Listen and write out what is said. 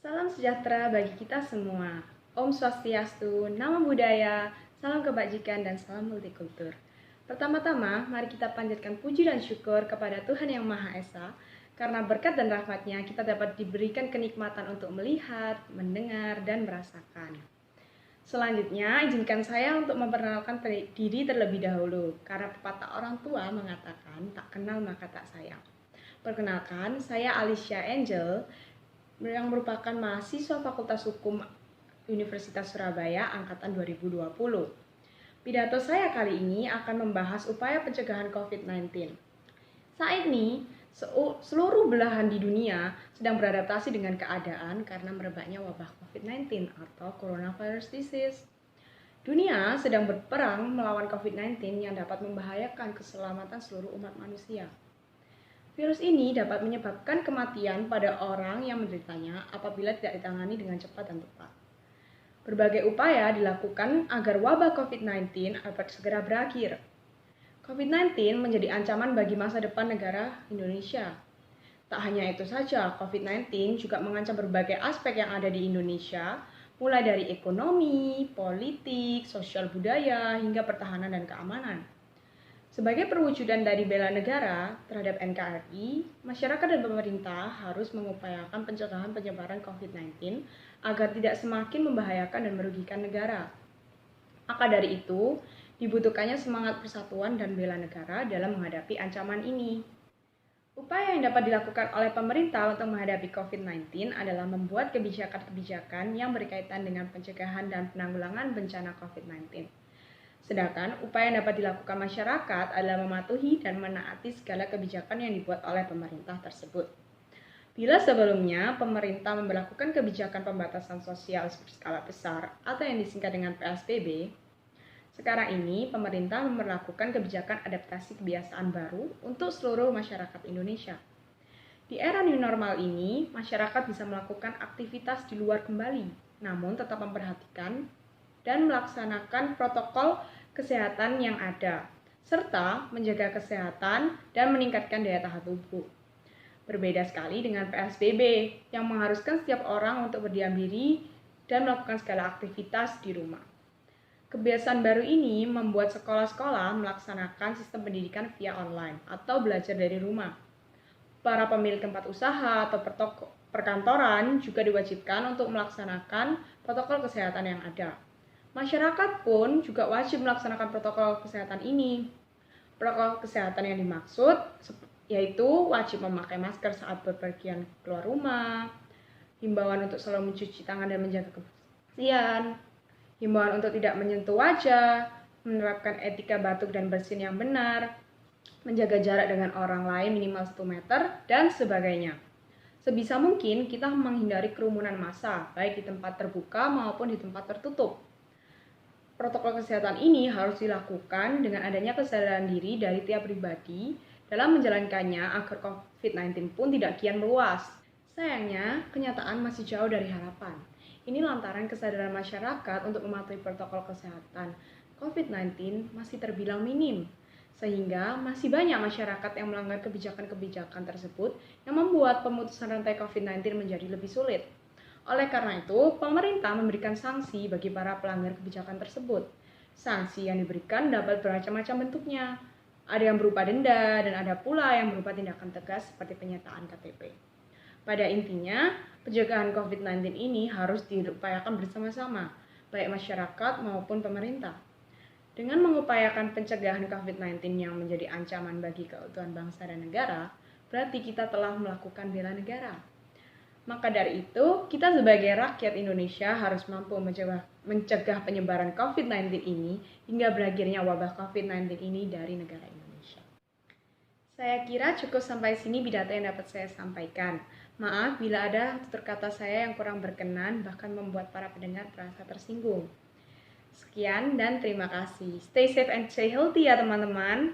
Salam sejahtera bagi kita semua. Om Swastiastu, Namo Buddhaya, salam kebajikan dan salam multikultur. Pertama-tama, mari kita panjatkan puji dan syukur kepada Tuhan Yang Maha Esa, karena berkat dan rahmat-Nya kita dapat diberikan kenikmatan untuk melihat, mendengar, dan merasakan. Selanjutnya, izinkan saya untuk memperkenalkan diri terlebih dahulu, karena pepatah orang tua mengatakan, tak kenal maka tak sayang. Perkenalkan, saya Alicia Angel, yang merupakan mahasiswa Fakultas Hukum Universitas Surabaya angkatan 2020. Pidato saya kali ini akan membahas upaya pencegahan COVID-19. Saat ini, seluruh belahan di dunia sedang beradaptasi dengan keadaan karena merebaknya wabah COVID-19 atau coronavirus disease. Dunia sedang berperang melawan COVID-19 yang dapat membahayakan keselamatan seluruh umat manusia. Virus ini dapat menyebabkan kematian pada orang yang menderitanya apabila tidak ditangani dengan cepat dan tepat. Berbagai upaya dilakukan agar wabah COVID-19 dapat segera berakhir. COVID-19 menjadi ancaman bagi masa depan negara Indonesia. Tak hanya itu saja, COVID-19 juga mengancam berbagai aspek yang ada di Indonesia, mulai dari ekonomi, politik, sosial budaya, hingga pertahanan dan keamanan. Sebagai perwujudan dari bela negara terhadap NKRI, masyarakat dan pemerintah harus mengupayakan pencegahan penyebaran COVID-19 agar tidak semakin membahayakan dan merugikan negara. Maka dari itu, dibutuhkannya semangat persatuan dan bela negara dalam menghadapi ancaman ini. Upaya yang dapat dilakukan oleh pemerintah untuk menghadapi COVID-19 adalah membuat kebijakan-kebijakan yang berkaitan dengan pencegahan dan penanggulangan bencana COVID-19. Sedangkan upaya yang dapat dilakukan masyarakat adalah mematuhi dan menaati segala kebijakan yang dibuat oleh pemerintah tersebut. Bila sebelumnya pemerintah memberlakukan kebijakan pembatasan sosial berskala besar atau yang disingkat dengan PSBB, sekarang ini pemerintah memberlakukan kebijakan adaptasi kebiasaan baru untuk seluruh masyarakat Indonesia. Di era new normal ini, masyarakat bisa melakukan aktivitas di luar kembali, namun tetap memperhatikan dan melaksanakan protokol kesehatan yang ada, serta menjaga kesehatan dan meningkatkan daya tahan tubuh. Berbeda sekali dengan PSBB yang mengharuskan setiap orang untuk berdiam diri dan melakukan segala aktivitas di rumah. Kebiasaan baru ini membuat sekolah-sekolah melaksanakan sistem pendidikan via online atau belajar dari rumah. Para pemilik tempat usaha atau perkantoran juga diwajibkan untuk melaksanakan protokol kesehatan yang ada. Masyarakat pun juga wajib melaksanakan protokol kesehatan ini. Protokol kesehatan yang dimaksud yaitu wajib memakai masker saat bepergian keluar rumah, himbauan untuk selalu mencuci tangan dan menjaga kebersihan, himbauan untuk tidak menyentuh wajah, menerapkan etika batuk dan bersin yang benar, menjaga jarak dengan orang lain minimal 1 meter, dan sebagainya. Sebisa mungkin kita menghindari kerumunan massa, baik di tempat terbuka maupun di tempat tertutup. Protokol kesehatan ini harus dilakukan dengan adanya kesadaran diri dari tiap pribadi dalam menjalankannya agar COVID-19 pun tidak kian meluas. Sayangnya, kenyataan masih jauh dari harapan. Ini lantaran kesadaran masyarakat untuk mematuhi protokol kesehatan COVID-19 masih terbilang minim, sehingga masih banyak masyarakat yang melanggar kebijakan-kebijakan tersebut yang membuat pemutusan rantai COVID-19 menjadi lebih sulit. Oleh karena itu, pemerintah memberikan sanksi bagi para pelanggar kebijakan tersebut. Sanksi yang diberikan dapat bermacam-macam bentuknya. Ada yang berupa denda dan ada pula yang berupa tindakan tegas seperti penyitaan KTP. Pada intinya, pencegahan COVID-19 ini harus diupayakan bersama-sama, baik masyarakat maupun pemerintah. Dengan mengupayakan pencegahan COVID-19 yang menjadi ancaman bagi keutuhan bangsa dan negara, berarti kita telah melakukan bela negara. Maka dari itu, kita sebagai rakyat Indonesia harus mampu mencegah penyebaran COVID-19 ini hingga berakhirnya wabah COVID-19 ini dari negara Indonesia. Saya kira cukup sampai sini pidato yang dapat saya sampaikan. Maaf bila ada tutur kata saya yang kurang berkenan, bahkan membuat para pendengar terasa tersinggung. Sekian dan terima kasih. Stay safe and stay healthy ya teman-teman.